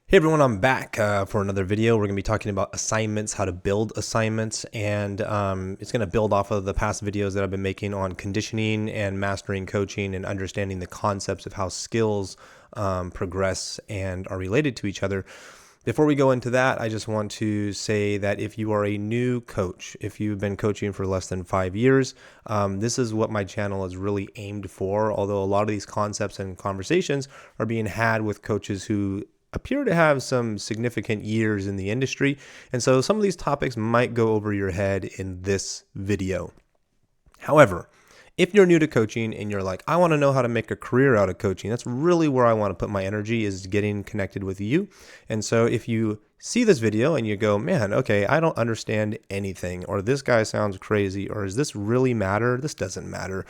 Hey everyone, I'm back for another video. We're going to be talking about assignments, how to build assignments, and it's going to build off of the past videos that I've been making on conditioning and mastering coaching and understanding the concepts of how skills progress and are related to each other. Before we go into that, I just want to say that if you are a new coach, if you've been coaching for less than 5 years, this is what my channel is really aimed for, although a lot of these concepts and conversations are being had with coaches who appear to have some significant years in the industry. And so some of these topics might go over your head in this video. However, if you're new to coaching and you're like, I want to know how to make a career out of coaching, that's really where I want to put my energy, is getting connected with you. And so if you see this video and you go, man, okay, I don't understand anything, or this guy sounds crazy, or does this really matter? This doesn't matter.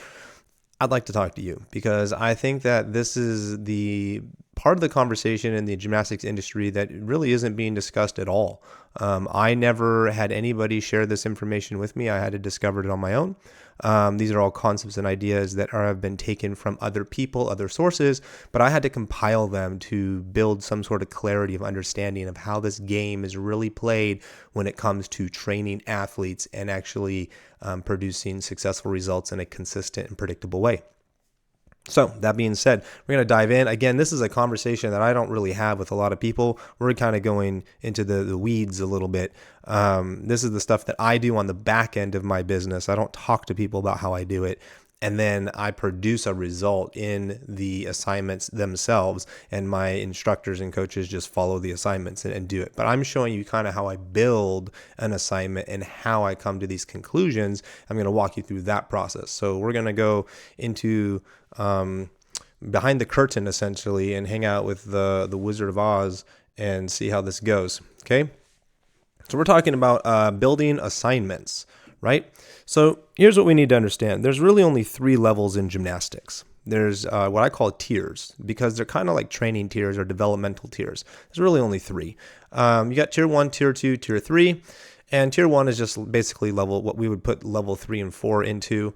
I'd like to talk to you because I think that this is the part of the conversation in the gymnastics industry that really isn't being discussed at all. I never had anybody share this information with me. I had to discover it on my own. These are all concepts and ideas that have been taken from other people, other sources, but I had to compile them to build some sort of clarity of understanding of how this game is really played when it comes to training athletes and actually producing successful results in a consistent and predictable way. So that being said, we're going to dive in. Again, this is a conversation that I don't really have with a lot of people. We're kind of going into the weeds a little bit. This is the stuff that I do on the back end of my business. I don't talk to people about how I do it. And then I produce a result in the assignments themselves, and my instructors and coaches just follow the assignments and do it. But I'm showing you kind of how I build an assignment and how I come to these conclusions. I'm going to walk you through that process. So we're going to go into behind the curtain essentially and hang out with the Wizard of Oz and see how this goes. Okay. So we're talking about building assignments, right? So here's what we need to understand. There's really only 3 levels in gymnastics. There's what I call tiers, because they're kind of like training tiers or developmental tiers. There's really only 3. You got tier 1, tier 2, tier 3. And tier 1 is just basically what we would put level 3 and 4 into.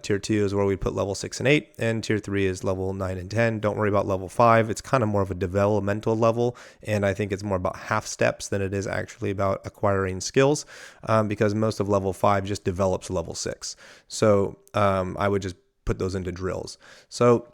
Tier 2 is where we put level 6 and 8. And tier 3 is level 9 and 10. Don't worry about level 5. It's kind of more of a developmental level. And I think it's more about half steps than it is actually about acquiring skills, because most of level 5 just develops level 6. So I would just put those into drills. So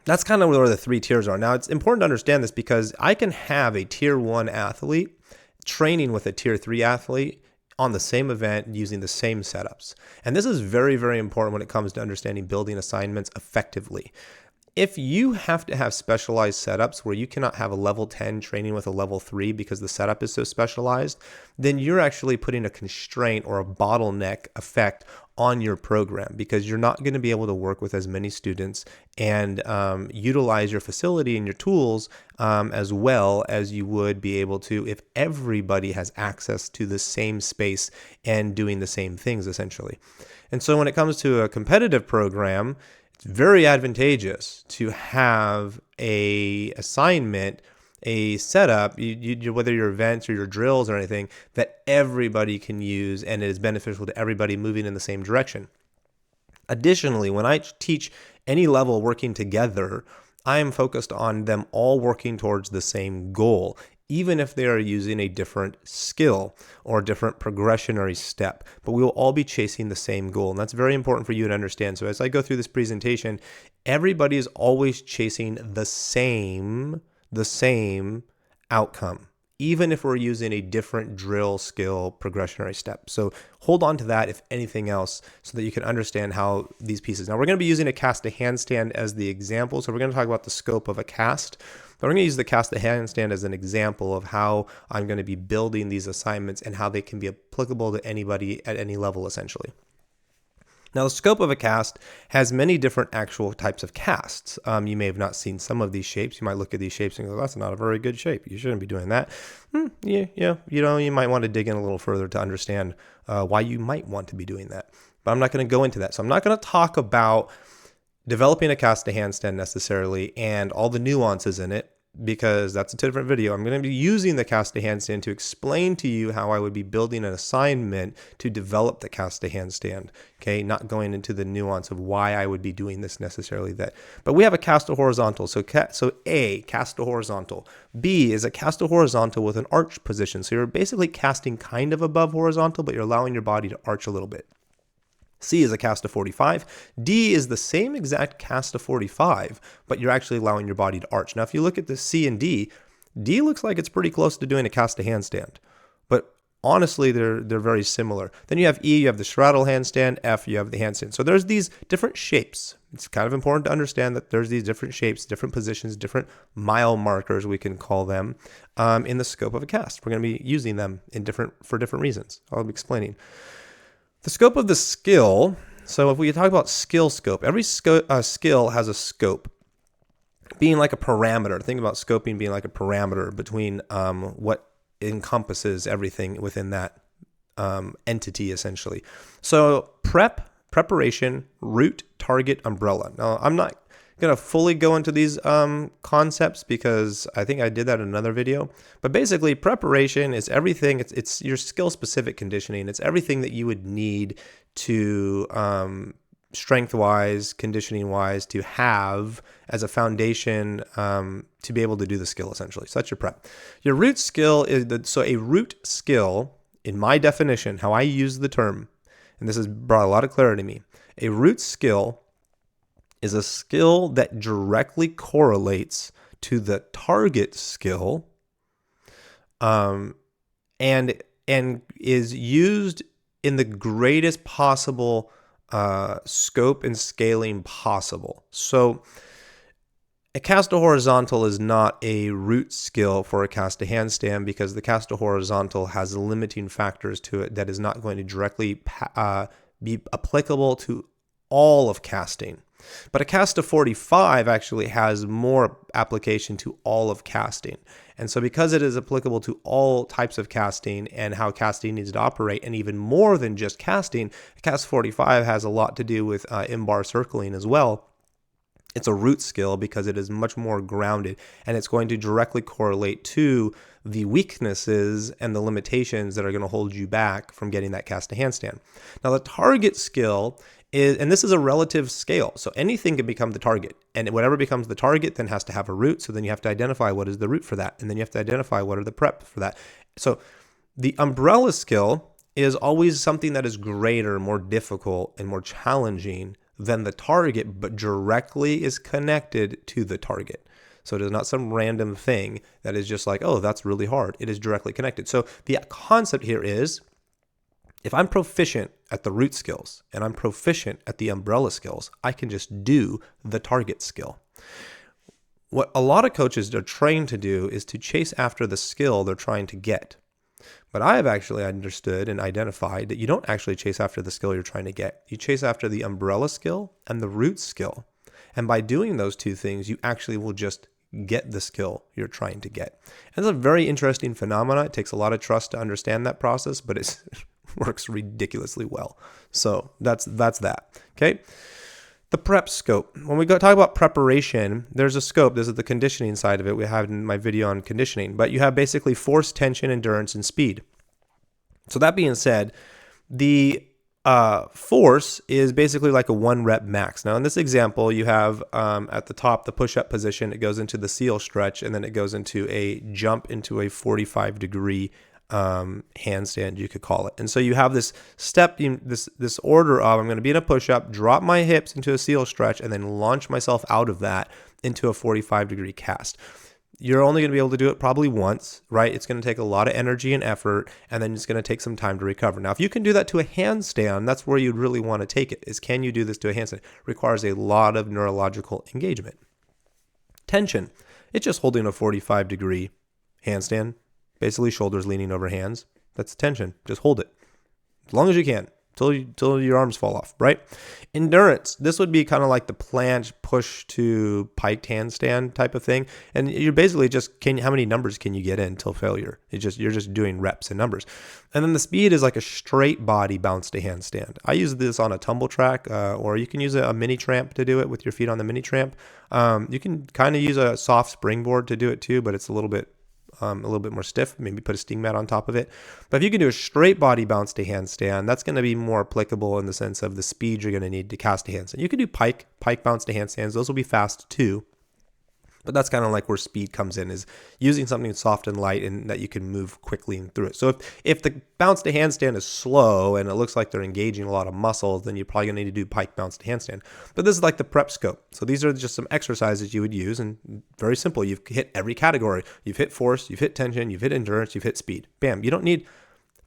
that's kind of where the 3 tiers are. Now, it's important to understand this because I can have a tier 1 athlete training with a tier 3 athlete on the same event using the same setups. And this is very, very important when it comes to understanding building assignments effectively. If you have to have specialized setups where you cannot have a level 10 training with a level 3 because the setup is so specialized, then you're actually putting a constraint or a bottleneck effect on your program, because you're not going to be able to work with as many students and utilize your facility and your tools as well as you would be able to if everybody has access to the same space and doing the same things essentially. And so when it comes to a competitive program, it's very advantageous to have a assignment, a setup, whether your events or your drills or anything, that everybody can use and it is beneficial to everybody moving in the same direction. Additionally, when I teach any level working together, I am focused on them all working towards the same goal, even if they are using a different skill or a different progressionary step, but we will all be chasing the same goal. And that's very important for you to understand. So as I go through this presentation, everybody is always chasing the same outcome, even if we're using a different drill, skill, progressionary step. So hold on to that, if anything else, so that you can understand how these pieces. Now we're going to be using a cast to handstand as the example. So we're going to talk about the scope of a cast, but we're going to use the cast to handstand as an example of how I'm going to be building these assignments and how they can be applicable to anybody at any level essentially. Now, the scope of a cast has many different actual types of casts. You may have not seen some of these shapes. You might look at these shapes and go, that's not a very good shape. You shouldn't be doing that. Yeah. You might want to dig in a little further to understand why you might want to be doing that. But I'm not going to go into that. So I'm not going to talk about developing a cast to handstand necessarily and all the nuances in it. because that's a different video. I'm going to be using the cast to handstand to explain to you how I would be building an assignment to develop the cast to handstand. Okay, not going into the nuance of why I would be doing this necessarily. But we have a cast to horizontal. So A, cast to horizontal. B is a cast to horizontal with an arch position. So you're basically casting kind of above horizontal, but you're allowing your body to arch a little bit. C is a cast to 45. D is the same exact cast to 45, but you're actually allowing your body to arch. Now, if you look at the C and D, D looks like it's pretty close to doing a cast to handstand, but honestly, they're very similar. Then you have E, you have the straddle handstand. F, you have the handstand. So there's these different shapes. It's kind of important to understand that there's these different shapes, different positions, different mile markers, we can call them, in the scope of a cast. We're going to be using them for different reasons. I'll be explaining. The scope of the skill, so if we talk about skill scope, every skill has a scope, being like a parameter. Think about scoping being like a parameter between what encompasses everything within that entity, essentially. So preparation, route, target, umbrella. Now, I'm not going to fully go into these concepts because I think I did that in another video. But basically, preparation is everything. It's your skill-specific conditioning. It's everything that you would need to strength-wise, conditioning-wise, to have as a foundation to be able to do the skill, essentially. So that's your prep. Your root skill so a root skill, in my definition, how I use the term, and this has brought a lot of clarity to me, a root skill is a skill that directly correlates to the target skill, and is used in the greatest possible scope and scaling possible. So a cast to horizontal is not a root skill for a cast to handstand because the cast to horizontal has limiting factors to it that is not going to directly be applicable to all of casting. But a cast to 45 actually has more application to all of casting. And so because it is applicable to all types of casting and how casting needs to operate, and even more than just casting, cast 45 has a lot to do with in-bar circling as well. It's a root skill because it is much more grounded, and it's going to directly correlate to the weaknesses and the limitations that are going to hold you back from getting that cast to handstand. Now, the target skill is, and this is a relative scale, so anything can become the target, and whatever becomes the target then has to have a root, so then you have to identify what is the root for that, and then you have to identify what are the prep for that. So the umbrella skill is always something that is greater, more difficult, and more challenging than the target, but directly is connected to the target. So it is not some random thing that is just like, oh, that's really hard. It is directly connected. So the concept here is, if I'm proficient at the root skills and I'm proficient at the umbrella skills, I can just do the target skill. What a lot of coaches are trained to do is to chase after the skill they're trying to get. But I have actually understood and identified that you don't actually chase after the skill you're trying to get. You chase after the umbrella skill and the root skill. And by doing those two things, you actually will just get the skill you're trying to get. And it's a very interesting phenomenon. It takes a lot of trust to understand that process, but it works ridiculously well. So that's that. Okay. The prep scope. When we talk about preparation, there's a scope. This is the conditioning side of it. We have in my video on conditioning, but you have basically force, tension, endurance, and speed. So that being said, the force is basically like a 1 rep max. Now in this example, you have at the top, the push-up position. It goes into the seal stretch, and then it goes into a jump into a 45-degree handstand, you could call it. And so you have this step, this order of, I'm going to be in a push-up, drop my hips into a seal stretch, and then launch myself out of that into a 45-degree cast. You're only going to be able to do it probably once, right? It's going to take a lot of energy and effort, and then it's going to take some time to recover. Now, if you can do that to a handstand, that's where you'd really want to take it, is can you do this to a handstand? It requires a lot of neurological engagement. Tension. It's just holding a 45-degree handstand. Basically, shoulders leaning over hands. That's tension. Just hold it as long as you can. till your arms fall off, right? Endurance, this would be kind of like the planche push to piked handstand type of thing. And you're basically just, how many numbers can you get in till failure? You're just doing reps and numbers. And then the speed is like a straight body bounce to handstand. I use this on a tumble track, or you can use a mini tramp to do it with your feet on the mini tramp. You can kind of use a soft springboard to do it too, but it's a little bit more stiff. Maybe put a sting mat on top of it. But if you can do a straight body bounce to handstand, that's going to be more applicable in the sense of the speed you're going to need to cast a handstand. You can do pike bounce to handstands. Those will be fast too. But that's kind of like where speed comes in, is using something soft and light and that you can move quickly through it. So if the bounce to handstand is slow and it looks like they're engaging a lot of muscles, then you're probably going to need to do pike bounce to handstand. But this is like the prep scope. So these are just some exercises you would use, and very simple. You've hit every category. You've hit force, you've hit tension, you've hit endurance, you've hit speed. Bam. You don't need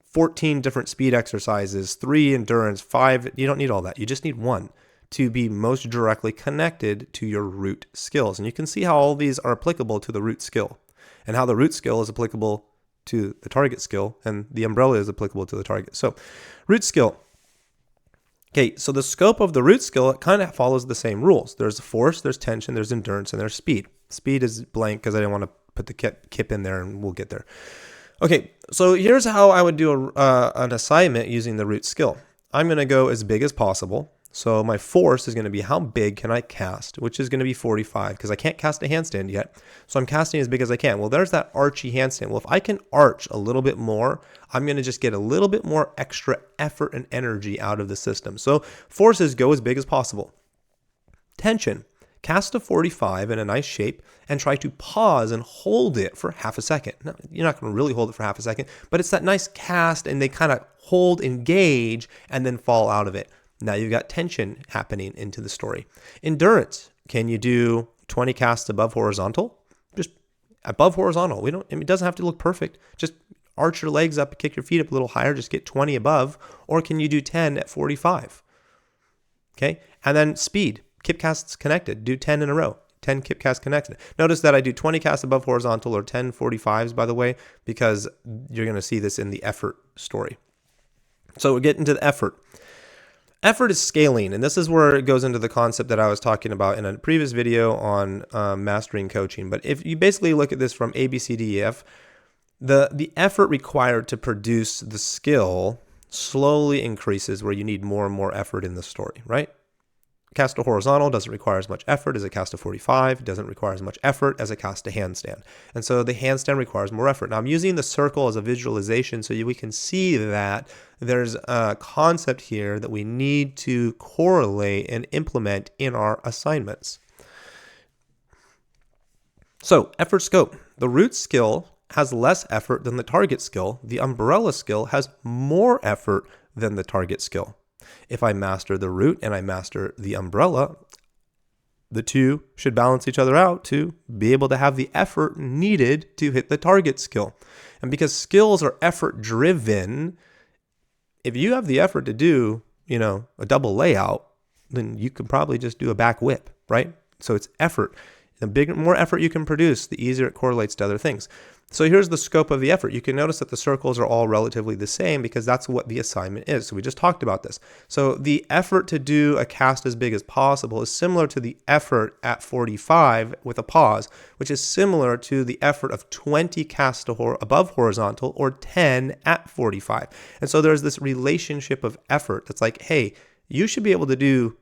14 different speed exercises, 3 endurance, 5. You don't need all that. You just need one to be most directly connected to your root skills. And you can see how all these are applicable to the root skill, and how the root skill is applicable to the target skill, and the umbrella is applicable to the target. So root skill. Okay, so the scope of the root skill, it kind of follows the same rules. There's force, there's tension, there's endurance, and there's speed. Speed is blank because I didn't want to put the kip in there, and we'll get there. Okay, so here's how I would do an assignment using the root skill. I'm going to go as big as possible. So my force is going to be how big can I cast, which is going to be 45, because I can't cast a handstand yet. So I'm casting as big as I can. Well, there's that archy handstand. Well, if I can arch a little bit more, I'm going to just get a little bit more extra effort and energy out of the system. So forces, go as big as possible. Tension, cast a 45 in a nice shape and try to pause and hold it for half a second. Now, you're not going to really hold it for half a second, but it's that nice cast, and they kind of hold, engage, and then fall out of it. Now you've got tension happening into the story. Endurance. Can you do 20 casts above horizontal? Just above horizontal. It doesn't have to look perfect. Just arch your legs up, kick your feet up a little higher, just get 20 above. Or can you do 10 at 45? Okay. And then speed. Kip casts connected. Do 10 in a row. 10 kip casts connected. Notice that I do 20 casts above horizontal, or 10 45s, by the way, because you're going to see this in the effort story. So we're getting to the effort. Effort is scaling, and this is where it goes into the concept that I was talking about in a previous video on mastering coaching. But if you basically look at this from A, B, C, D, E, F, the effort required to produce the skill slowly increases where you need more and more effort in the story, right? Cast a horizontal doesn't require as much effort as a cast a 45. It doesn't require as much effort as a cast a handstand. And so the handstand requires more effort. Now I'm using the circle as a visualization so we can see that there's a concept here that we need to correlate and implement in our assignments. So effort scope. The root skill has less effort than the target skill. The umbrella skill has more effort than the target skill. If I master the root and I master the umbrella, the two should balance each other out to be able to have the effort needed to hit the target skill. And because skills are effort driven, if you have the effort to do, a double layout, then you can probably just do a back whip, right? So it's effort. The more effort you can produce, the easier it correlates to other things. So here's the scope of the effort. You can notice that the circles are all relatively the same because that's what the assignment is. So we just talked about this. So the effort to do a cast as big as possible is similar to the effort at 45 with a pause, which is similar to the effort of 20 casts above horizontal or 10 at 45. And so there's this relationship of effort that's like, hey, you should be able to do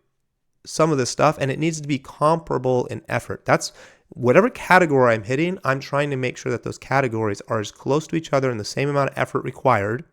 some of this stuff, and it needs to be comparable in effort. That's whatever category I'm hitting, I'm trying to make sure that those categories are as close to each other in the same amount of effort required.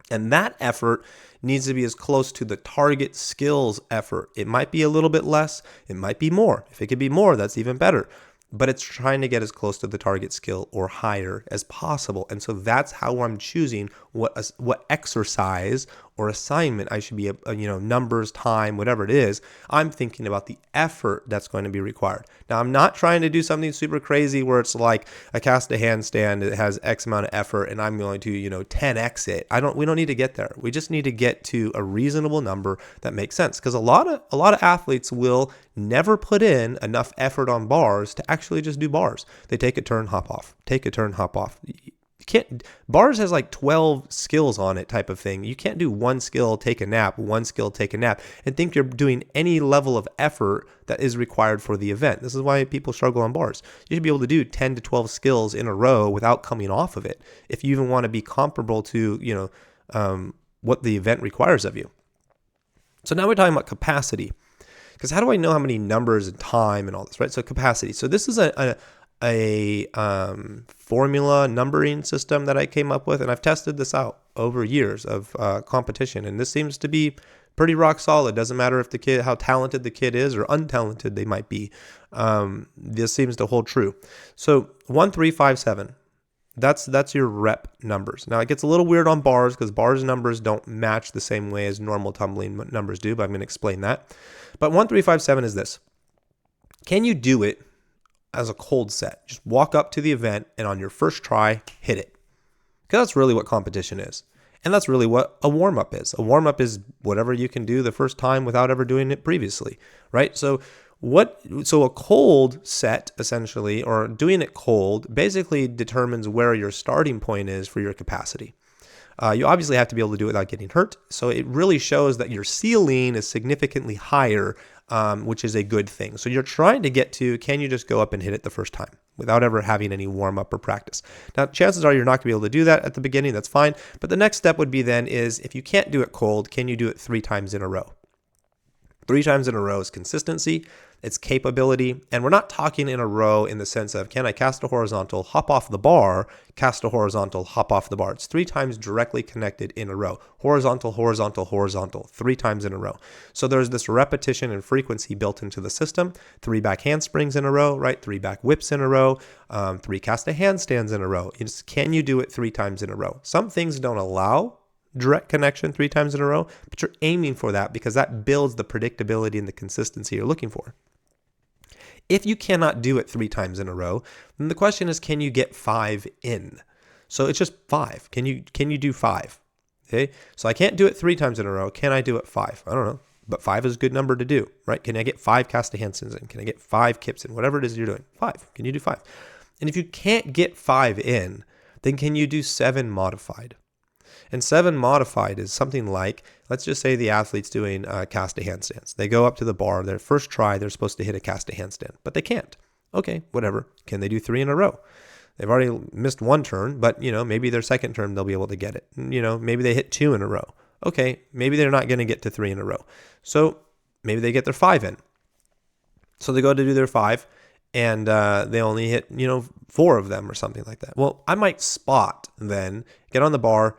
And that effort needs to be as close to the target skills effort. It might be a little bit less, it might be more. If it could be more, that's even better. But it's trying to get as close to the target skill or higher as possible. And so that's how I'm choosing what exercise or assignment I should be, numbers, time, whatever it is. I'm thinking about the effort that's going to be required. Now, I'm not trying to do something super crazy where it's like I cast a handstand that has X amount of effort and I'm going to, 10X it. We don't need to get there. We just need to get to a reasonable number that makes sense. Because a lot of athletes will never put in enough effort on bars to actually just do bars. They take a turn, hop off, take a turn, hop off. You can't, bars has like 12 skills on it type of thing. You can't do one skill, take a nap, one skill, take a nap, and think you're doing any level of effort that is required for the event. This is why people struggle on bars. You should be able to do 10 to 12 skills in a row without coming off of it, if you even want to be comparable to, what the event requires of you. So now we're talking about capacity. Because how do I know how many numbers and time and all this, right? So capacity. So this is a formula numbering system that I came up with, and I've tested this out over years of competition, and this seems to be pretty rock solid. Doesn't matter if the kid, how talented the kid is or untalented they might be. This seems to hold true. So 1, 3, 5, 7. That's your rep numbers. Now it gets a little weird on bars because bars numbers don't match the same way as normal tumbling numbers do, but I'm going to explain that. But 1, 3, 5, 7 is this. Can you do it as a cold set? Just walk up to the event and on your first try, hit it. Because that's really what competition is. And that's really what a warm-up is. A warm-up is whatever you can do the first time without ever doing it previously, right? So a cold set, essentially, or doing it cold, basically determines where your starting point is for your capacity. You obviously have to be able to do it without getting hurt. So it really shows that your ceiling is significantly higher, which is a good thing. So you're trying to get to, can you just go up and hit it the first time without ever having any warm up or practice? Now, chances are you're not going to be able to do that at the beginning. That's fine. But the next step would be then is, if you can't do it cold, can you do it 3 times in a row? 3 times in a row is consistency, it's capability, and we're not talking in a row in the sense of, can I cast a horizontal, hop off the bar, cast a horizontal, hop off the bar. It's 3 times directly connected in a row. Horizontal, horizontal, horizontal, 3 times in a row. So there's this repetition and frequency built into the system. 3 back handsprings in a row, right? 3 back whips in a row, 3 cast a handstands in a row. Can you do it 3 times in a row? Some things don't allow direct connection 3 times in a row, but you're aiming for that because that builds the predictability and the consistency you're looking for. If you cannot do it 3 times in a row, then the question is, can you get 5 in? So it's just 5. Can you do 5? Okay. So I can't do it 3 times in a row. Can I do it 5? I don't know, but 5 is a good number to do, right? Can I get 5 cast a handstands in? Can I get 5 kips in? Whatever it is you're doing, 5. Can you do 5? And if you can't get 5 in, then can you do 7 modified? And 7 modified is something like, let's just say the athlete's doing cast a handstands. They go up to the bar, their first try, they're supposed to hit a cast a handstand, but they can't. Okay, whatever. Can they do 3 in a row? They've already missed 1 turn, but maybe their second turn they'll be able to get it. Maybe they hit 2 in a row. Okay, maybe they're not going to get to 3 in a row. So maybe they get their 5 in. So they go to do their 5 and they only hit, 4 of them or something like that. Well, I might spot then, get on the bar,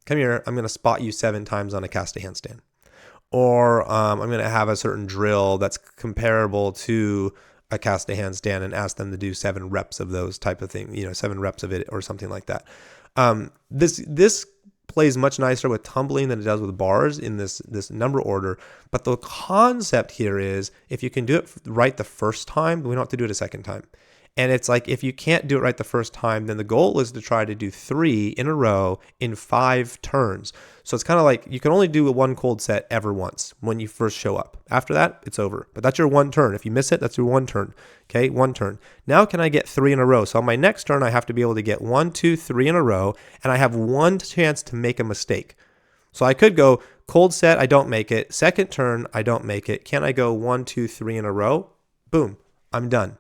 come here, I'm going to spot you 7 times on a cast a handstand. Or I'm going to have a certain drill that's comparable to a cast a handstand and ask them to do 7 reps of those type of thing, 7 reps of it or something like that. This plays much nicer with tumbling than it does with bars in this number order. But the concept here is, if you can do it right the first time, we don't have to do it a second time. And it's like, if you can't do it right the first time, then the goal is to try to do 3 in a row in 5 turns. So it's kind of like, you can only do a 1 cold set ever once when you first show up. After that, it's over. But that's your 1 turn. If you miss it, that's your 1 turn. Okay, 1 turn. Now can I get 3 in a row? So on my next turn, I have to be able to get 1, 2, 3 in a row, and I have 1 chance to make a mistake. So I could go cold set, I don't make it. Second turn, I don't make it. Can I go 1, 2, 3 in a row? Boom, I'm done.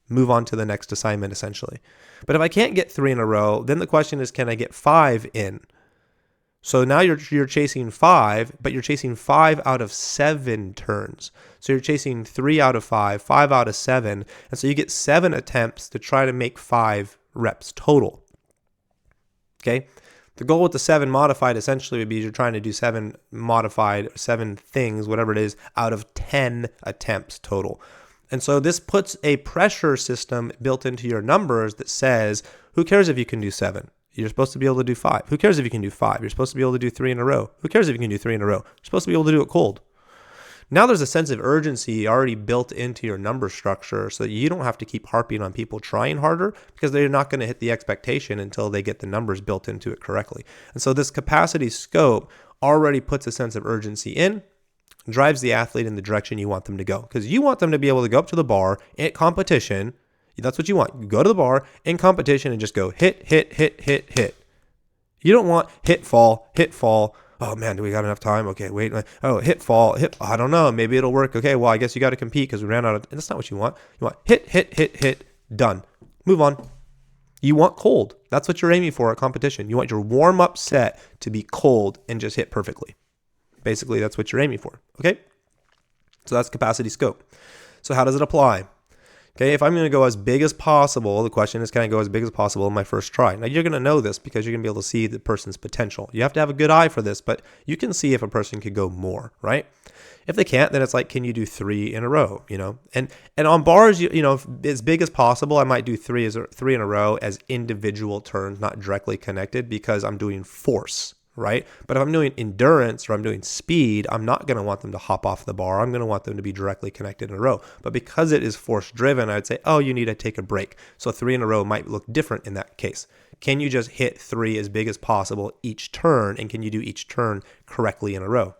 Move on to the next assignment, essentially. But if I can't get 3 in a row, then the question is, can I get 5 in? So now you're chasing 5, but you're chasing 5 out of 7 turns. So you're chasing 3 out of 5, 5 out of 7, and so you get 7 attempts to try to make 5 reps total. Okay? The goal with the 7 modified essentially would be, you're trying to do 7 modified, 7 things, whatever it is, out of 10 attempts total. And so this puts a pressure system built into your numbers that says, who cares if you can do 7? You're supposed to be able to do 5. Who cares if you can do 5? You're supposed to be able to do 3 in a row. Who cares if you can do 3 in a row? You're supposed to be able to do it cold. Now there's a sense of urgency already built into your number structure, so that you don't have to keep harping on people trying harder, because they're not going to hit the expectation until they get the numbers built into it correctly. And so this capacity scope already puts a sense of urgency in, drives the athlete in the direction you want them to go, because you want them to be able to go up to the bar at competition That's what you want. You go to the bar in competition and just go hit, hit, hit, hit, hit. You don't want hit, fall, hit, fall. Oh man, do we got enough time? Okay, wait. Oh, hit, fall, hit. I don't know. Maybe it'll work. Okay, well, I guess you got to compete because we ran out of. And that's not what you want. You want hit, hit, hit, hit. Done. Move on. You want cold. That's what you're aiming for at competition. You want your warm-up set to be cold and just hit perfectly. Basically, that's what you're aiming for. Okay? So that's capacity scope. So how does it apply? Okay, if I'm going to go as big as possible, the question is, can I go as big as possible in my first try? Now, you're going to know this because you're going to be able to see the person's potential. You have to have a good eye for this, but you can see if a person could go more, right? If they can't, then it's like, can you do 3 in a row, you know? And on bars, you know, as big as possible, I might do 3 in a row as individual turns, not directly connected, because I'm doing force, right? But if I'm doing endurance or I'm doing speed, I'm not going to want them to hop off the bar. I'm going to want them to be directly connected in a row. But because it is force driven, I'd say, oh, you need to take a break. So 3 in a row might look different in that case. Can you just hit 3 as big as possible each turn? And can you do each turn correctly in a row?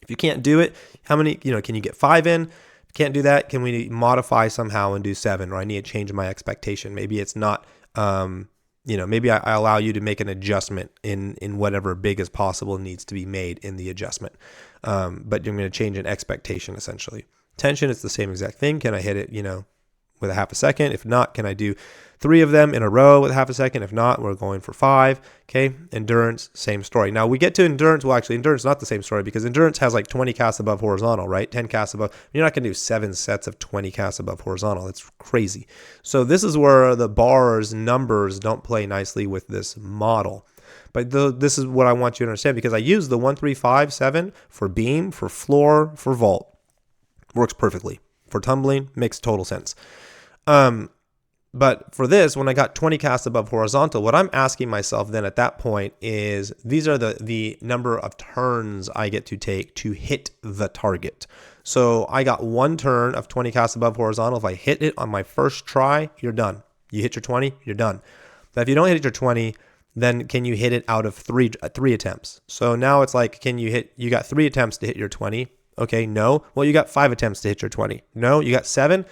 If you can't do it, how many, you know, can you get 5 in? Can't do that. Can we modify somehow and do 7? Or I need to change my expectation. Maybe it's not, you know, maybe I allow you to make an adjustment in whatever big as possible needs to be made in the adjustment. But you're going to change an expectation essentially. Tension, it's the same exact thing. Can I hit it, you know, with a half a second? If not, can I do 3 of them in a row with a half a second? If not, we're going for 5. Okay. Endurance, same story. Now we get to endurance. Well, actually, endurance is not the same story because endurance has like 20 casts above horizontal, right? 10 casts above. You're not going to do 7 sets of 20 casts above horizontal. It's crazy. So this is where the bars numbers don't play nicely with this model. But this is what I want you to understand because I use the 1, 3, 5, 7 for beam, for floor, for vault. Works perfectly. For tumbling, makes total sense. But for this, when I got 20 casts above horizontal, what I'm asking myself then at that point is these are the number of turns I get to take to hit the target. So I got 1 turn of 20 casts above horizontal. If I hit it on my first try, you're done. You hit your 20, you're done. But if you don't hit your 20, then can you hit it out of 3 attempts? So now it's like, you got 3 attempts to hit your 20. Okay, no. Well, you got 5 attempts to hit your 20. No, you got 7.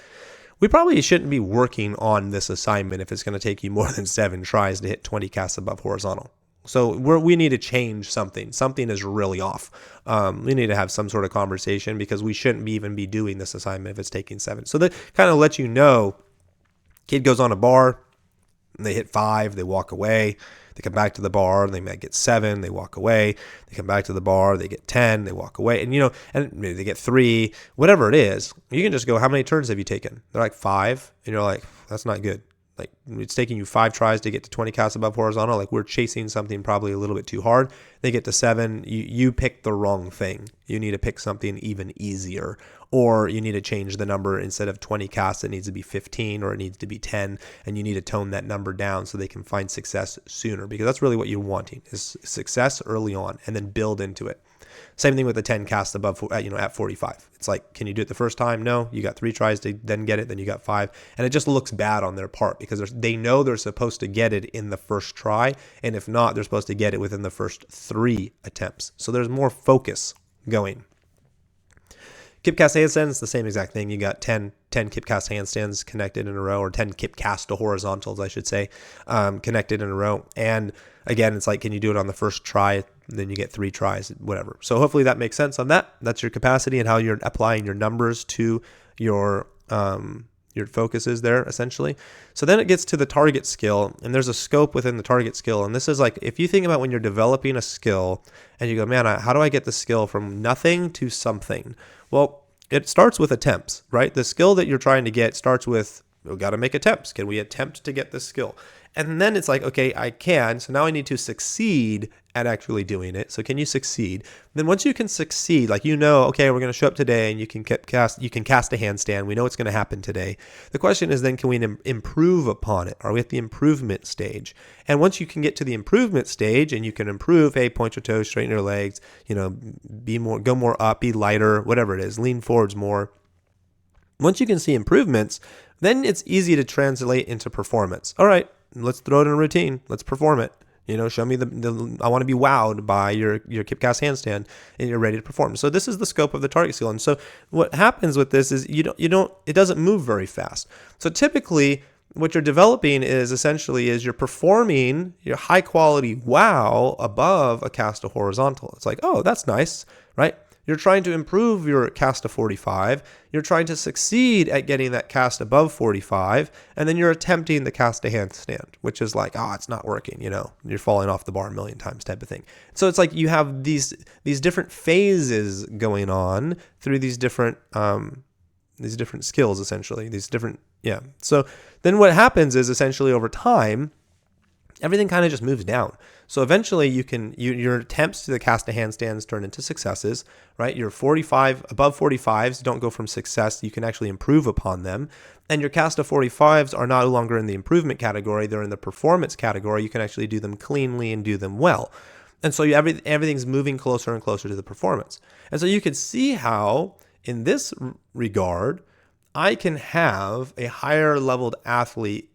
We probably shouldn't be working on this assignment if it's going to take you more than 7 tries to hit 20 casts above horizontal. So we need to change something. Something is really off. We need to have some sort of conversation because we shouldn't even be doing this assignment if it's taking 7. So that kind of lets you know, kid goes on a bar, and they hit 5, they walk away. They come back to the bar, they might get 7, they walk away. They come back to the bar, they get 10, they walk away. And, you know, and maybe they get 3, whatever it is. You can just go, how many turns have you taken? They're like 5. And you're like, that's not good. Like it's taking you 5 tries to get to 20 casts above horizontal. Like we're chasing something probably a little bit too hard. They get to 7. You picked the wrong thing. You need to pick something even easier, or you need to change the number. Instead of 20 casts, it needs to be 15 or it needs to be 10, and you need to tone that number down so they can find success sooner, because that's really what you're wanting is success early on and then build into it. Same thing with the 10 casts above, at 45. It's like, can you do it the first time? No, you got 3 tries to then get it. Then you got 5. And it just looks bad on their part because they know they're supposed to get it in the first try. And if not, they're supposed to get it within the first 3 attempts. So there's more focus going. Kip cast handstands, the same exact thing. You got 10 kip cast handstands connected in a row, or 10 kip cast to horizontals, I should say, connected in a row. And again, it's like, can you do it on the first try? Then you get 3 tries, whatever. So hopefully that makes sense on that. That's your capacity and how you're applying your numbers to your focuses there, essentially. So then it gets to the target skill, and there's a scope within the target skill. And this is like, if you think about when you're developing a skill and you go, man, how do I get the skill from nothing to something? Well, it starts with attempts, right? The skill that you're trying to get starts with, we've got to make attempts. Can we attempt to get this skill? And then it's like, okay, I can. So now I need to succeed at actually doing it. So can you succeed? Then once you can succeed, like, okay, we're going to show up today and you can cast a handstand. We know it's going to happen today. The question is then, can we improve upon it? Are we at the improvement stage? And once you can get to the improvement stage and you can improve, hey, point your toes, straighten your legs, go more up, be lighter, whatever it is, lean forwards more. Once you can see improvements, then it's easy to translate into performance. All right, let's throw it in a routine. Let's perform it. Show me I want to be wowed by your kip cast handstand, and you're ready to perform. So this is the scope of the target skill. And so what happens with this is it doesn't move very fast. So typically what you're developing is you're performing your high quality wow above a cast to horizontal. It's like, oh, that's nice, right? You're trying to improve your cast to 45. You're trying to succeed at getting that cast above 45. And then you're attempting the cast to handstand, which is like, it's not working. You're falling off the bar a million times type of thing. So it's like you have these different phases going on through these different skills, essentially, So then what happens is essentially over time, everything kind of just moves down. So eventually your attempts to the cast to handstands turn into successes, right? Your above 45s don't go from success. You can actually improve upon them. And your cast to 45s are no longer in the improvement category. They're in the performance category. You can actually do them cleanly and do them well. And so everything's moving closer and closer to the performance. And so you can see how in this regard, I can have a higher leveled athlete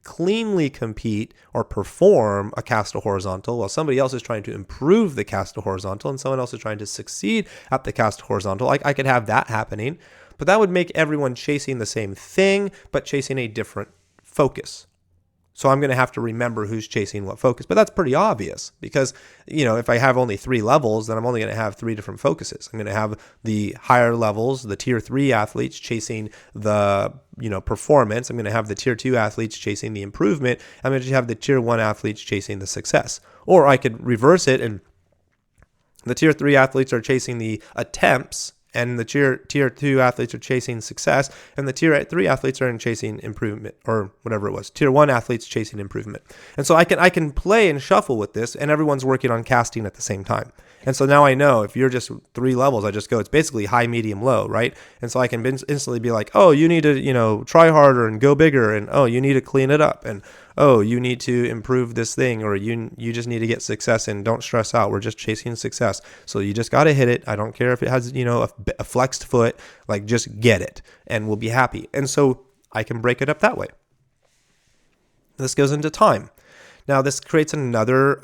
cleanly compete or perform a cast to horizontal while somebody else is trying to improve the cast to horizontal and someone else is trying to succeed at the cast to horizontal. I could have that happening, but that would make everyone chasing the same thing, but chasing a different focus. So I'm going to have to remember who's chasing what focus. But that's pretty obvious because, if I have only 3 levels, then I'm only going to have 3 different focuses. I'm going to have the higher levels, the tier 3 athletes chasing the, performance. I'm going to have the tier 2 athletes chasing the improvement. I'm going to have the tier 1 athletes chasing the success. Or I could reverse it and the tier 3 athletes are chasing the attempts, and the tier 2 athletes are chasing success, and the tier 3 athletes are chasing improvement, or whatever it was. Tier 1 athletes chasing improvement. And so I can play and shuffle with this, and everyone's working on casting at the same time. And so now I know if you're just 3 levels, it's basically high, medium, low, right? And so I can instantly be like, oh, you need to, try harder and go bigger, and oh, you need to clean it up, and oh, you need to improve this thing, or you just need to get success and don't stress out. We're just chasing success. So you just got to hit it. I don't care if it has, a flexed foot, just get it and we'll be happy. And so I can break it up that way. This goes into time. Now this creates another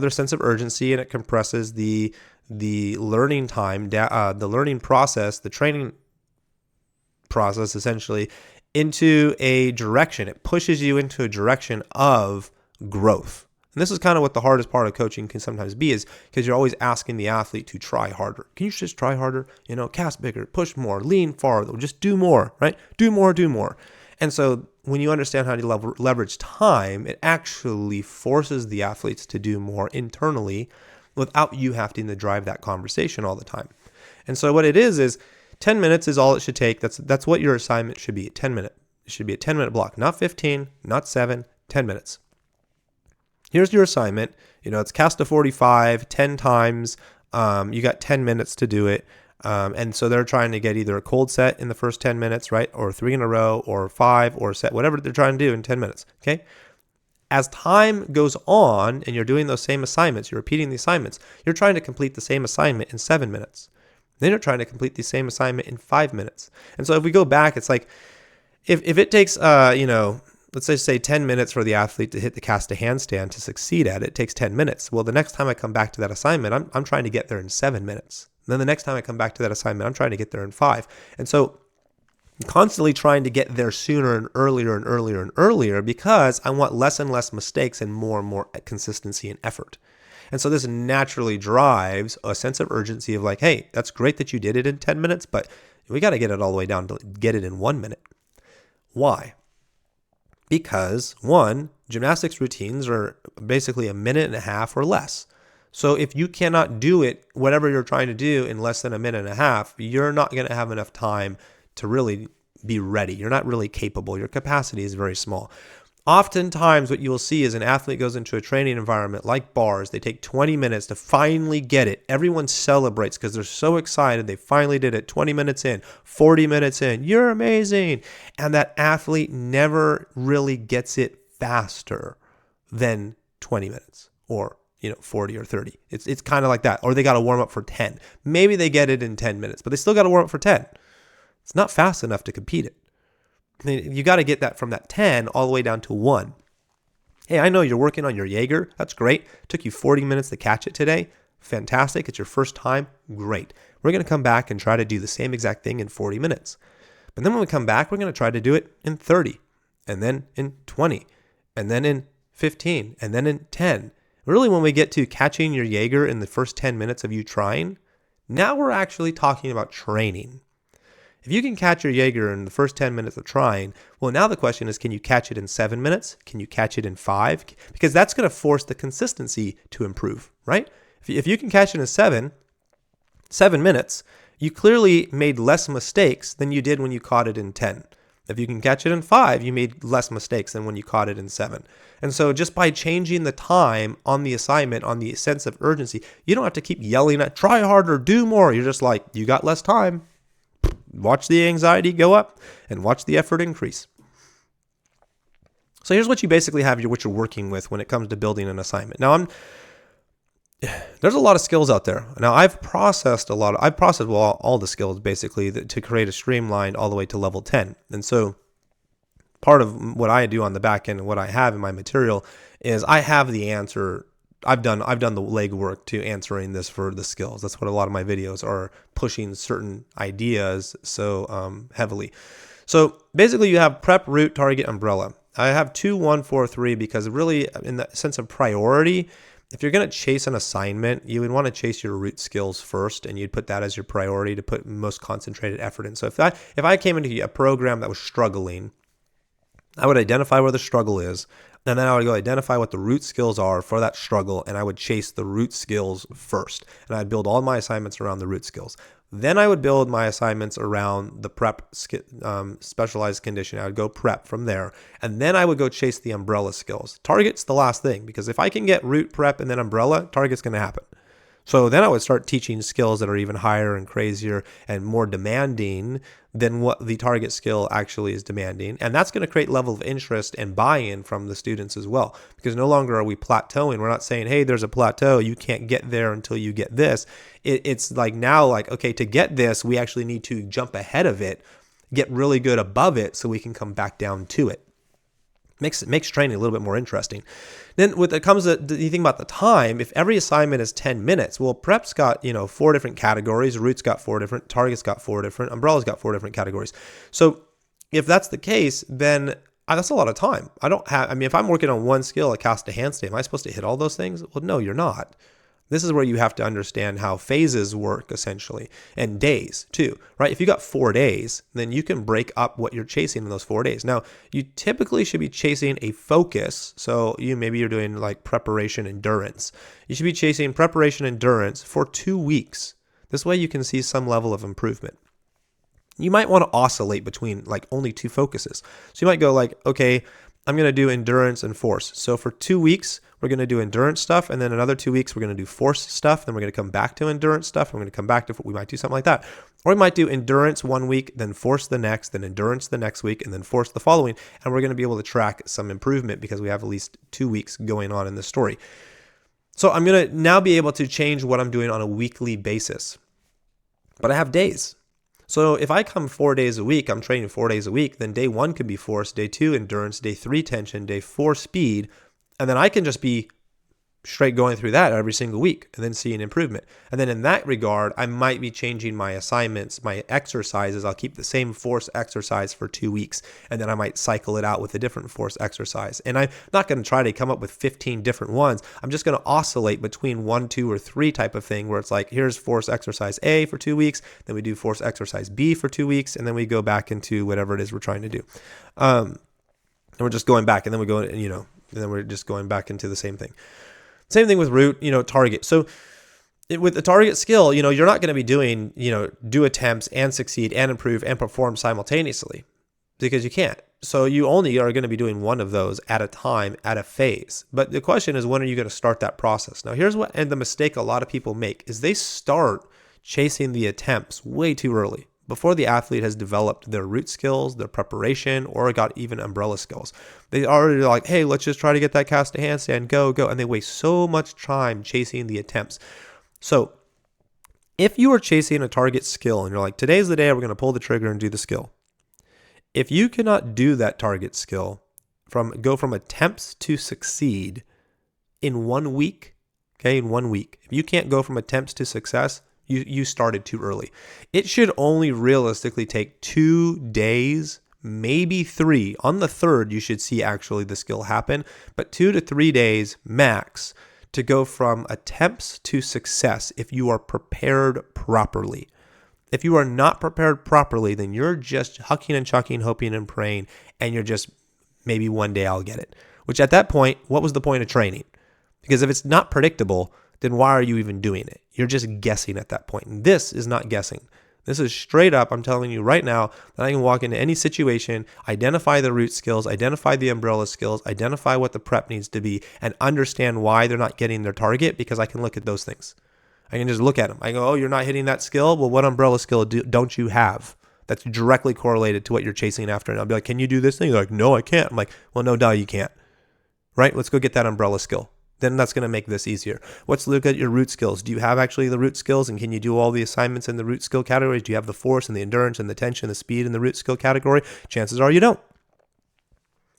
sense of urgency, and it compresses the learning time, the learning process, the training process essentially into a direction. It pushes you into a direction of growth. And this is kind of what the hardest part of coaching can sometimes be, is because you're always asking the athlete to try harder. Can you just try harder? Cast bigger, push more, lean farther, just do more, right? Do more. And so when you understand how to leverage time, it actually forces the athletes to do more internally without you having to drive that conversation all the time. And so what it is 10 minutes is all it should take. That's what your assignment should be, 10 minutes. It should be a 10-minute block, not 15, not 7, 10 minutes. Here's your assignment. It's cast to 45, 10 times. You got 10 minutes to do it. And so they're trying to get either a cold set in the first 10 minutes, right? Or 3 in a row, or 5, or set, whatever they're trying to do in 10 minutes, okay? As time goes on and you're doing those same assignments, you're repeating the assignments, you're trying to complete the same assignment in 7 minutes. Then you're trying to complete the same assignment in 5 minutes. And so if we go back, it's like, if it takes, let's say 10 minutes for the athlete to hit the cast to handstand to succeed at it, it takes 10 minutes. Well, the next time I come back to that assignment, I'm trying to get there in 7 minutes. And then the next time I come back to that assignment, I'm trying to get there in 5. And so I'm constantly trying to get there sooner and earlier and earlier and earlier, because I want less and less mistakes and more consistency and effort. And so this naturally drives a sense of urgency of like, hey, that's great that you did it in 10 minutes, but we got to get it all the way down to get it in 1 minute. Why? Because 1, gymnastics routines are basically a minute and a half or less. So if you cannot do it, whatever you're trying to do, in less than a minute and a half, you're not going to have enough time to really be ready. You're not really capable. Your capacity is very small. Oftentimes what you will see is an athlete goes into a training environment like bars. They take 20 minutes to finally get it. Everyone celebrates because they're so excited. They finally did it. 20 minutes in, 40 minutes in. You're amazing. And that athlete never really gets it faster than 20 minutes or 40 or 30. It's kind of like that. Or they got to warm up for 10. Maybe they get it in 10 minutes, but they still got to warm up for 10. It's not fast enough to compete it. You got to get that from that 10 all the way down to 1. Hey, I know you're working on your Jaeger. That's great. Took you 40 minutes to catch it today. Fantastic. It's your first time. Great. We're going to come back and try to do the same exact thing in 40 minutes. But then when we come back, we're going to try to do it in 30, and then in 20, and then in 15, and then in 10. Really, when we get to catching your Jaeger in the first 10 minutes of you trying, now we're actually talking about training. If you can catch your Jaeger in the first 10 minutes of trying, well, now the question is, can you catch it in 7 minutes? Can you catch it in 5? Because that's going to force the consistency to improve, right? If you can catch it in 7 minutes, you clearly made less mistakes than you did when you caught it in 10. If you can catch it in 5, you made less mistakes than when you caught it in 7. And so just by changing the time on the assignment, on the sense of urgency, you don't have to keep yelling at try harder, do more. You're just like, you got less time. Watch the anxiety go up and watch the effort increase. So here's what you basically have, what you're working with when it comes to building an assignment. Now, there's a lot of skills out there. Now, I've processed all the skills basically to create a streamline all the way to level 10. And so part of what I do on the back end and what I have in my material is I have the answer. I've done the legwork to answering this for the skills. That's what a lot of my videos are, pushing certain ideas so heavily. So basically you have prep, root, target, umbrella. I have 2, 1, 4, 3 because really in the sense of priority, if you're going to chase an assignment, you would want to chase your root skills first, and you'd put that as your priority to put most concentrated effort in. So if I came into a program that was struggling, I would identify where the struggle is, and then I would go identify what the root skills are for that struggle, and I would chase the root skills first. And I'd build all my assignments around the root skills. Then I would build my assignments around the prep specialized condition. I would go prep from there, and then I would go chase the umbrella skills. Target's the last thing, because if I can get root, prep, and then umbrella, target's going to happen. So then I would start teaching skills that are even higher and crazier and more demanding than what the target skill actually is demanding. And that's going to create level of interest and buy-in from the students as well, because no longer are we plateauing. We're not saying, hey, there's a plateau. You can't get there until you get this. It's like now like, okay, to get this, we actually need to jump ahead of it, get really good above it so we can come back down to it. Makes training a little bit more interesting. Then when it comes to you think about the time, if every assignment is 10 minutes, well, prep's got 4 different categories, root's got 4 different, target's got 4 different, umbrella's got 4 different categories. So if that's the case, then that's a lot of time. If I'm working on one skill, a cast a handstand, am I supposed to hit all those things? Well, no, you're not. This is where you have to understand how phases work, essentially, and days too, right? If you got 4 days, then you can break up what you're chasing in those 4 days. Now, you typically should be chasing a focus. So maybe you're doing like preparation endurance. You should be chasing preparation endurance for 2 weeks. This way you can see some level of improvement. You might want to oscillate between like only 2 focuses. So you might go like, okay, I'm going to do endurance and force. So for 2 weeks, we're going to do endurance stuff. And then another 2 weeks, we're going to do force stuff. Then we're going to come back to endurance stuff. We're going to come back to, we might do something like that. Or we might do endurance 1 week, then force the next, then endurance the next week, and then force the following. And we're going to be able to track some improvement because we have at least 2 weeks going on in the story. So I'm going to now be able to change what I'm doing on a weekly basis. But I have days. So if I come 4 days a week, I'm training 4 days a week, then day 1 could be force, day 2 endurance, day 3 tension, day 4 speed, and then I can just be straight going through that every single week and then see an improvement. And then in that regard, I might be changing my assignments, my exercises. I'll keep the same force exercise for 2 weeks, and then I might cycle it out with a different force exercise. And I'm not going to try to come up with 15 different ones. I'm just going to oscillate between 1, 2, or 3 type of thing where it's like, here's force exercise A for 2 weeks, then we do force exercise B for 2 weeks, and then we go back into whatever it is we're trying to do. And we're just going back, and then we go, and then we're just going back into the same thing. Same thing with root, target. So with the target skill, you're not going to be doing, do attempts and succeed and improve and perform simultaneously because you can't. So you only are going to be doing one of those at a time, at a phase. But the question is, when are you going to start that process? Now, and the mistake a lot of people make is they start chasing the attempts way too early, before the athlete has developed their root skills, their preparation, or got even umbrella skills. They already like, hey, let's just try to get that cast a handstand, go. And they waste so much time chasing the attempts. So if you are chasing a target skill and you're like, today's the day we're going to pull the trigger and do the skill. If you cannot do that target skill go from attempts to succeed in 1 week, okay, in 1 week. If you can't go from attempts to success, you started too early. It should only realistically take 2 days, maybe 3. On the third, you should see actually the skill happen, but 2 to 3 days max to go from attempts to success if you are prepared properly. If you are not prepared properly, then you're just hucking and chucking, hoping and praying, and you're just, maybe one day I'll get it. Which at that point, what was the point of training? Because if it's not predictable, then why are you even doing it? You're just guessing at that point. And this is not guessing. This is straight up, I'm telling you right now, that I can walk into any situation, identify the root skills, identify the umbrella skills, identify what the prep needs to be, and understand why they're not getting their target, because I can look at those things. I can just look at them. I go, oh, you're not hitting that skill? Well, what umbrella skill don't you have that's directly correlated to what you're chasing after? And I'll be like, can you do this thing? You're like, no, I can't. I'm like, well, no, duh, you can't. Right? Let's go get that umbrella skill. Then that's going to make this easier. Let's look at your root skills. Do you have actually the root skills, and can you do all the assignments in the root skill categories? Do you have the force and the endurance and the tension, the speed in the root skill category? Chances are you don't.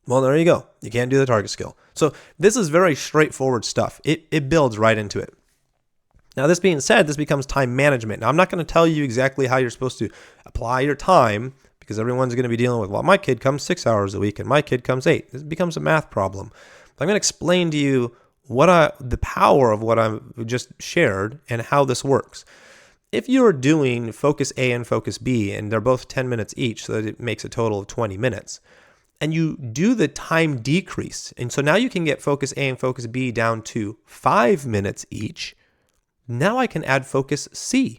Well, there you go. You can't do the target skill. So this is very straightforward stuff. It builds right into it. Now, this being said, this becomes time management. Now, I'm not going to tell you exactly how you're supposed to apply your time, because everyone's going to be dealing with, well, my kid comes 6 hours a week and my kid comes 8. This becomes a math problem. But I'm going to explain to you the power of what I've just shared and how this works. If you're doing focus A and focus B, and they're both 10 minutes each, so that it makes a total of 20 minutes, and you do the time decrease, and so now you can get focus A and focus B down to 5 minutes each, now I can add focus C.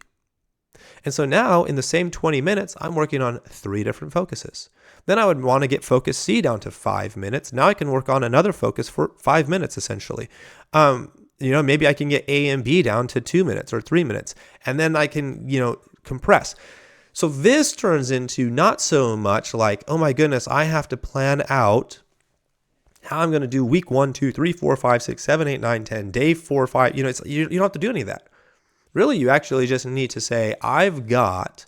And so now in the same 20 minutes, I'm working on 3 different focuses. Then I would want to get focus C down to 5 minutes. Now I can work on another focus for 5 minutes, essentially. Maybe I can get A and B down to 2 minutes or 3 minutes. And then I can, compress. So this turns into not so much like, oh my goodness, I have to plan out how I'm going to do week 1, 2, 3, 4, 5, 6, 7, 8, 9, 10, day 4, 5. You don't have to do any of that. Really, you actually just need to say, I've got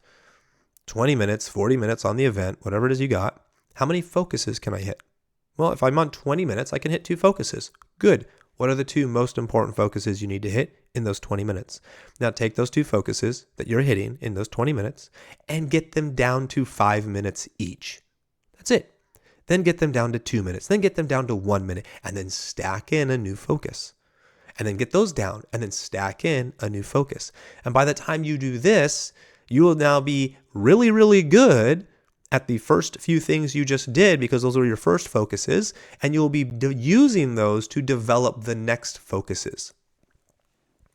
20 minutes, 40 minutes on the event, whatever it is you got. How many focuses can I hit? Well, if I'm on 20 minutes, I can hit 2 focuses. Good. What are the 2 most important focuses you need to hit in those 20 minutes? Now take those 2 focuses that you're hitting in those 20 minutes and get them down to 5 minutes each. That's it. Then get them down to 2 minutes. Then get them down to 1 minute, and then stack in a new focus. And then get those down and then stack in a new focus. And by the time you do this, you will now be really, really good at the first few things you just did, because those were your first focuses, and you'll be using those to develop the next focuses.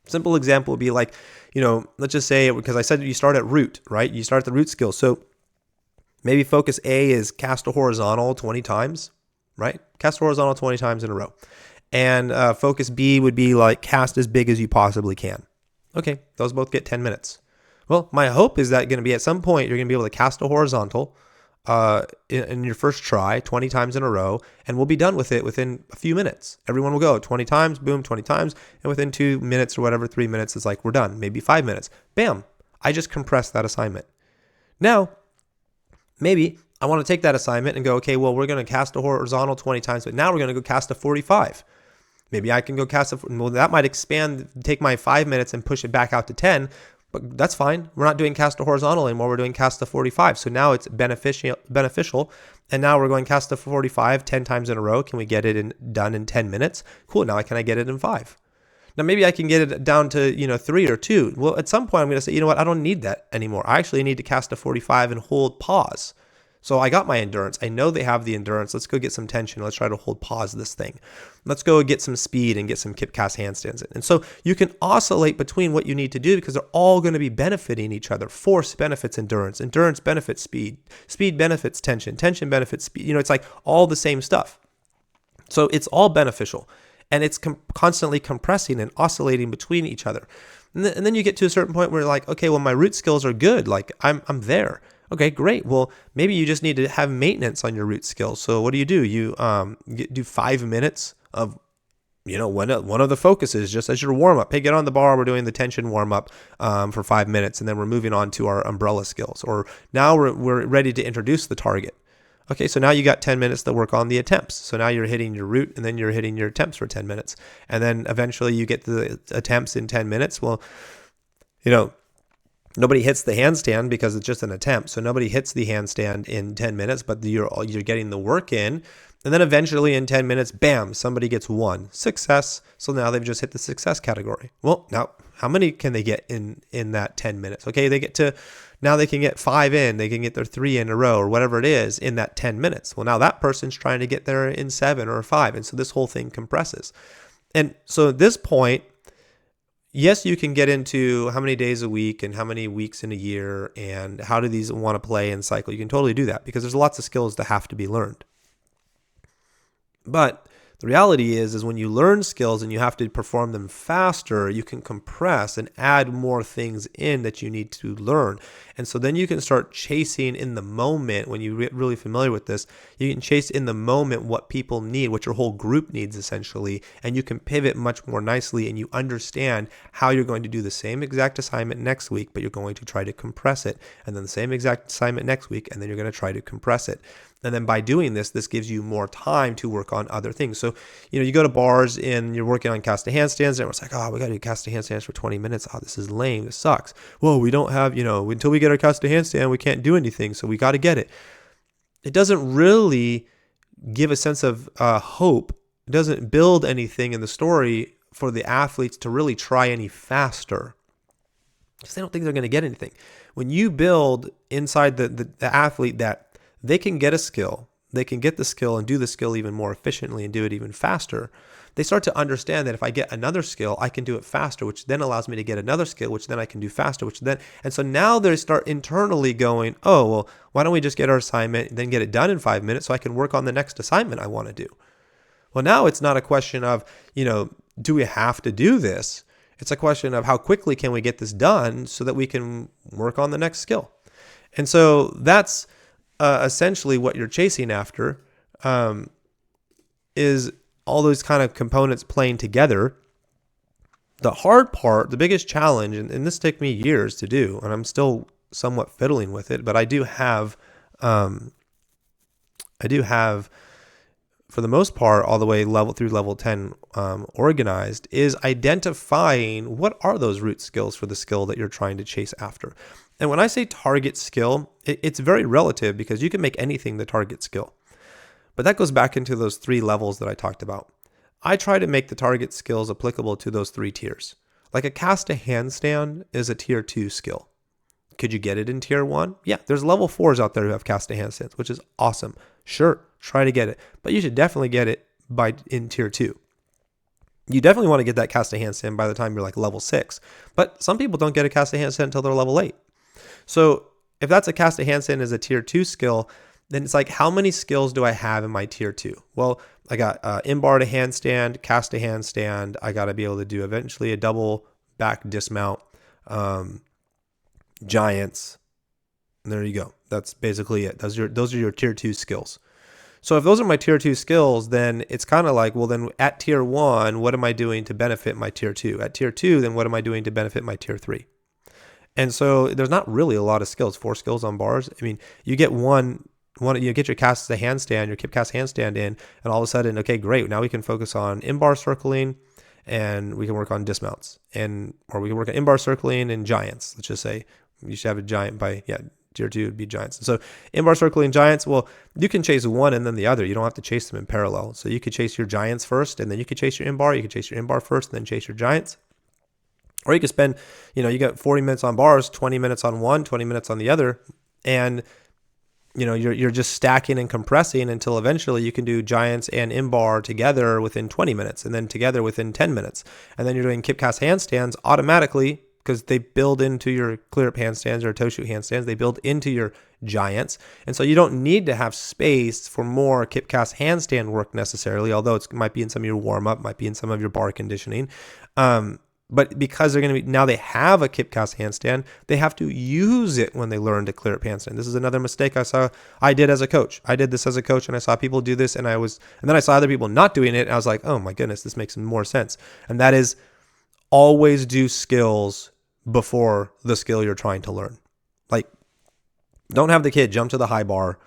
Simple example would be like, let's just say, because I said you start at root, right? You start at the root skill. So maybe focus A is cast a horizontal 20 times, right? Cast a horizontal 20 times in a row. And focus B would be like cast as big as you possibly can. Okay, those both get 10 minutes. Well, my hope is that going to be at some point you're going to be able to cast a horizontal in your first try 20 times in a row, and we'll be done with it within a few minutes. Everyone will go 20 times, boom, 20 times, and within 2 minutes or whatever, 3 minutes, it's like we're done. Maybe 5 minutes. Bam, I just compressed that assignment. Now, maybe I want to take that assignment and go, okay, well, we're going to cast a horizontal 20 times, but now we're going to go cast a 45. Maybe I can go cast well, that might expand, take my 5 minutes and push it back out to 10, but that's fine. We're not doing cast a horizontal anymore. We're doing cast a 45. So now it's beneficial. And now we're going cast a 45 10 times in a row. Can we get it done in 10 minutes? Cool. Now can I get it in 5? Now maybe I can get it down to, 3 or 2. Well, at some point I'm going to say, you know what? I don't need that anymore. I actually need to cast a 45 and hold pause. So I got my endurance. I know they have the endurance. Let's go get some tension. Let's try to hold pause this thing. Let's go get some speed and get some kip cast handstands in. And so you can oscillate between what you need to do, because they're all going to be benefiting each other. Force benefits endurance. Endurance benefits speed. Speed benefits tension. Tension benefits speed. It's like all the same stuff. So it's all beneficial. And it's constantly compressing and oscillating between each other. And then you get to a certain point where you're like, okay, well, my root skills are good. Like I'm there. Okay, great. Well, maybe you just need to have maintenance on your root skills. So what do? You do 5 minutes of, one of the focuses just as your warm up. Hey, get on the bar. We're doing the tension warm up for 5 minutes, and then we're moving on to our umbrella skills. Or now we're ready to introduce the target. Okay, so now you got 10 minutes to work on the attempts. So now you're hitting your root and then you're hitting your attempts for 10 minutes. And then eventually you get the attempts in 10 minutes. Well, nobody hits the handstand because it's just an attempt. So nobody hits the handstand in 10 minutes, but you're getting the work in. And then eventually in 10 minutes, bam, somebody gets one. Success. So now they've just hit the success category. Well, now how many can they get in that 10 minutes? Okay, now they can get 5 in, they can get their 3 in a row or whatever it is in that 10 minutes. Well, now that person's trying to get there in 7 or 5. And so this whole thing compresses. And so at this point, yes, you can get into how many days a week and how many weeks in a year and how do these want to play and cycle. You can totally do that because there's lots of skills that have to be learned. But the reality is when you learn skills and you have to perform them faster, you can compress and add more things in that you need to learn. And so then you can start chasing in the moment. When you get really familiar with this, you can chase in the moment what people need, what your whole group needs essentially, and you can pivot much more nicely and you understand how you're going to do the same exact assignment next week, but you're going to try to compress it, and then the same exact assignment next week, and then you're going to try to compress it. And then by doing this gives you more time to work on other things. So, you go to bars and you're working on cast to handstands, and everyone's like, oh, we got to do cast to handstands for 20 minutes. Oh, this is lame. This sucks. Well, we don't have, until we get our cast to handstand, we can't do anything. So we got to get it. It doesn't really give a sense of hope. It doesn't build anything in the story for the athletes to really try any faster because they don't think they're going to get anything. When you build inside the athlete that they can get a skill, they can get the skill and do the skill even more efficiently and do it even faster, they start to understand that if I get another skill, I can do it faster, which then allows me to get another skill, which then I can do faster, and so now they start internally going, oh, well, why don't we just get our assignment and then get it done in 5 minutes so I can work on the next assignment I want to do? Well, now it's not a question of, do we have to do this? It's a question of how quickly can we get this done so that we can work on the next skill. And so that's essentially what you're chasing after, is all those kind of components playing together. The hard part, the biggest challenge, and this took me years to do, and I'm still somewhat fiddling with it, but I do have, for the most part, all the way through level 10 organized, is identifying what are those root skills for the skill that you're trying to chase after. And when I say target skill, it's very relative because you can make anything the target skill. But that goes back into those 3 levels that I talked about. I try to make the target skills applicable to those 3 tiers. Like a cast to handstand is a tier 2 skill. Could you get it in tier 1? Yeah, there's level 4s out there who have cast to handstands, which is awesome. Sure, try to get it. But you should definitely get it in tier 2. You definitely want to get that cast to handstand by the time you're like level 6. But some people don't get a cast to handstand until they're level 8. So if that's a cast to handstand as a tier 2 skill, then it's like, how many skills do I have in my tier 2? Well, I got in-bar to handstand, cast to handstand. I got to be able to do eventually a double back dismount, giants. And there you go. That's basically it. Those are your tier 2 skills. So if those are my tier 2 skills, then it's kind of like, well, then at tier 1, what am I doing to benefit my tier 2? At tier 2, then what am I doing to benefit my tier 3? And so there's not really a lot of skills, 4 skills on bars. I mean, you get you get your cast to handstand, your kip cast handstand in, and all of a sudden, okay, great. Now we can focus on in-bar circling and we can work on dismounts, or we can work on in-bar circling and giants. Let's just say you should have a giant tier 2 would be giants. And so in-bar circling giants, well, you can chase one and then the other. You don't have to chase them in parallel. So you could chase your giants first and then you could chase your in-bar. You could chase your in-bar first and then chase your giants. Or you could spend, you got 40 minutes on bars, 20 minutes on one, 20 minutes on the other. And, you're just stacking and compressing until eventually you can do giants and in-bar together within 20 minutes and then together within 10 minutes. And then you're doing kip cast handstands automatically because they build into your clear up handstands or toe shoot handstands. They build into your giants. And so you don't need to have space for more kip cast handstand work necessarily, although it might be in some of your warm up, might be in some of your bar conditioning. But because they're going to be, now they have a kip cast handstand, they have to use it when they learn to clear up handstand. This is another mistake I did as a coach. I did this as a coach and I saw people do this and then I saw other people not doing it. And I was like, oh my goodness, this makes more sense. And that is always do skills before the skill you're trying to learn. Like, don't have the kid jump to the high bar,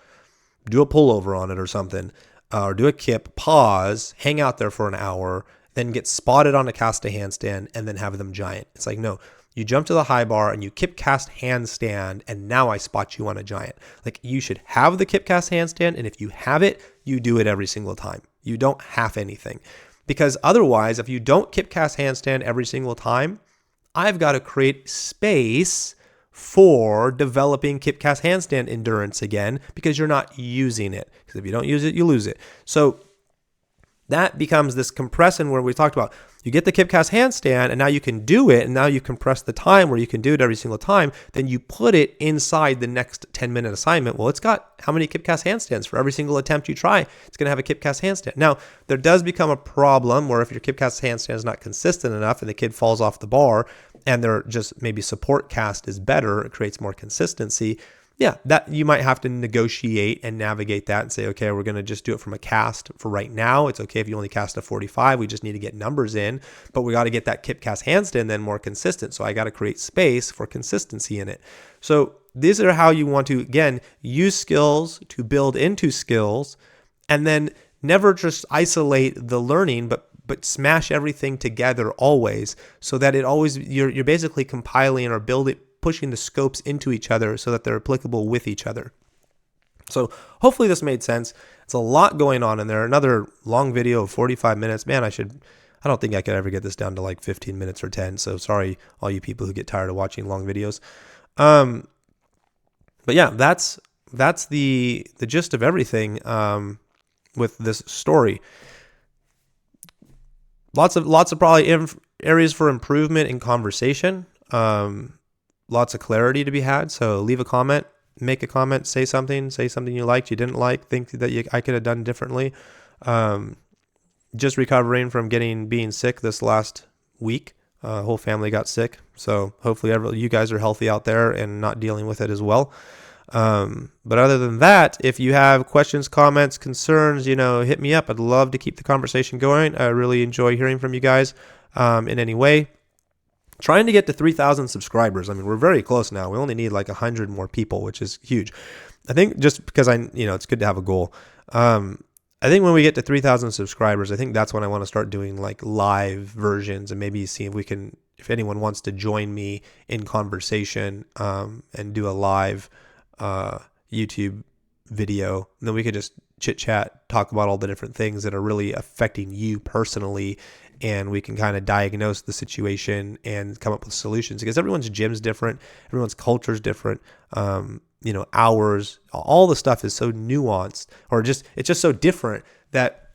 do a pullover on it or something, or do a kip, pause, hang out there for an hour, then get spotted on a cast a handstand, and then have them giant. It's like, no, you jump to the high bar and you kip cast handstand, and now I spot you on a giant. Like, you should have the kip cast handstand, and if you have it, you do it every single time. You don't have anything. Because otherwise, if you don't kip cast handstand every single time, I've got to create space for developing kip cast handstand endurance again, because you're not using it. Because if you don't use it, you lose it. So that becomes this compression where we talked about. You get the kip cast handstand, and now you can do it, and now you compress the time where you can do it every single time. Then you put it inside the next 10-minute assignment. Well, it's got how many kip cast handstands for every single attempt you try? It's going to have a kip cast handstand. Now, there does become a problem where if your kip cast handstand is not consistent enough and the kid falls off the bar and they're just maybe support cast is better, it creates more consistency. Yeah, that you might have to negotiate and navigate that and say, okay, we're going to just do it from a cast for right now. It's okay if you only cast a 45. We just need to get numbers in, but we got to get that kip cast handstand then more consistent. So I got to create space for consistency in it. So these are how you want to, again, use skills to build into skills, and then never just isolate the learning, but smash everything together always, so that it always, you're basically compiling or pushing the scopes into each other so that they're applicable with each other. So hopefully this made sense. It's a lot going on in there. Another long video of 45 minutes. Man, I don't think I could ever get this down to like 15 minutes or 10. So sorry, all you people who get tired of watching long videos. But yeah, that's the gist of everything with this story. Lots of probably areas for improvement in conversation. Lots of clarity to be had. So leave a comment, make a comment, say something you liked, you didn't like, think that I could have done differently. Just recovering from being sick this last week. Whole family got sick. So hopefully you guys are healthy out there and not dealing with it as well. But other than that, if you have questions, comments, concerns, hit me up. I'd love to keep the conversation going. I really enjoy hearing from you guys in any way. Trying to get to 3,000 subscribers. I mean, we're very close now. We only need like 100 more people, which is huge. I think just because it's good to have a goal. I think when we get to 3,000 subscribers, I think that's when I want to start doing like live versions and maybe see if anyone wants to join me in conversation and do a live YouTube video. And then we could just chit chat, talk about all the different things that are really affecting you personally, and we can kind of diagnose the situation and come up with solutions, because everyone's gym's different, everyone's culture's different. Hours, all the stuff is so nuanced, or it's just so different that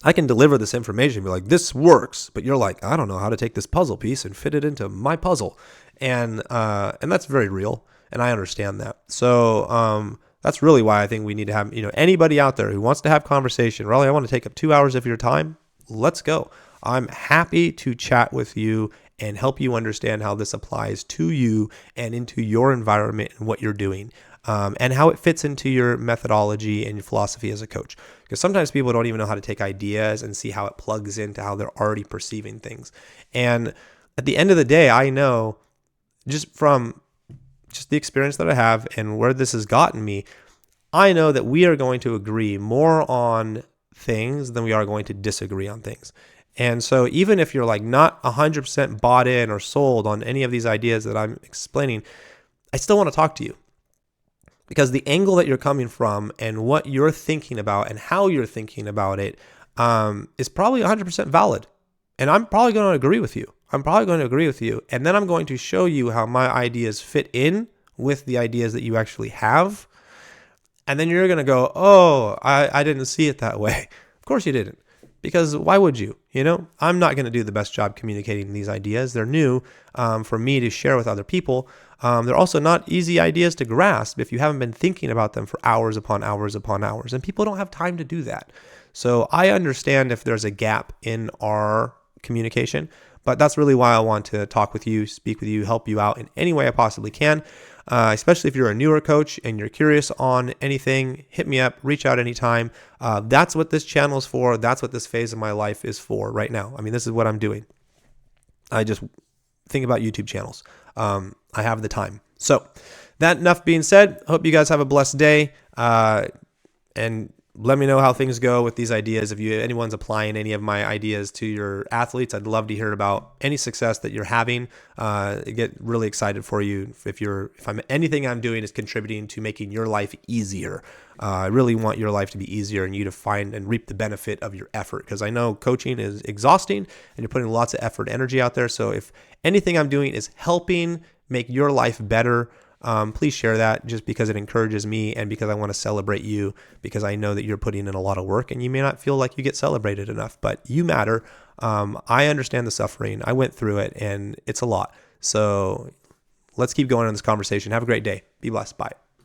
I can deliver this information and be like, this works, but you're like, I don't know how to take this puzzle piece and fit it into my puzzle. And that's very real. And I understand that. So, that's really why I think we need to have, anybody out there who wants to have conversation. Raleigh, I want to take up 2 hours of your time. Let's go. I'm happy to chat with you and help you understand how this applies to you and into your environment and what you're doing, and how it fits into your methodology and your philosophy as a coach. Because sometimes people don't even know how to take ideas and see how it plugs into how they're already perceiving things. And at the end of the day, I know just from the experience that I have and where this has gotten me, I know that we are going to agree more on things than we are going to disagree on things. And so even if you're like not 100% bought in or sold on any of these ideas that I'm explaining, I still want to talk to you, because the angle that you're coming from and what you're thinking about and how you're thinking about it is probably 100% valid. And I'm probably going to agree with you. And then I'm going to show you how my ideas fit in with the ideas that you actually have. And then you're going to go, oh, I didn't see it that way. Of course you didn't. Because why would you? I'm not going to do the best job communicating these ideas. They're new for me to share with other people. They're also not easy ideas to grasp if you haven't been thinking about them for hours upon hours upon hours. And people don't have time to do that. So I understand if there's a gap in our communication, but that's really why I want to talk with you, speak with you, help you out in any way I possibly can. Especially if you're a newer coach and you're curious on anything, hit me up, reach out anytime. That's what this channel is for. That's what this phase of my life is for right now. I mean, this is what I'm doing. I just think about YouTube channels. I have the time. So that enough being said, hope you guys have a blessed day. And let me know how things go with these ideas. If anyone's applying any of my ideas to your athletes, I'd love to hear about any success that you're having. I get really excited for you if anything I'm doing is contributing to making your life easier. I really want your life to be easier and you to find and reap the benefit of your effort, because I know coaching is exhausting and you're putting lots of effort, energy out there. So if anything I'm doing is helping make your life better, please share that, just because it encourages me and because I want to celebrate you, because I know that you're putting in a lot of work and you may not feel like you get celebrated enough, but you matter. I understand the suffering. I went through it and it's a lot. So let's keep going on this conversation. Have a great day. Be blessed. Bye.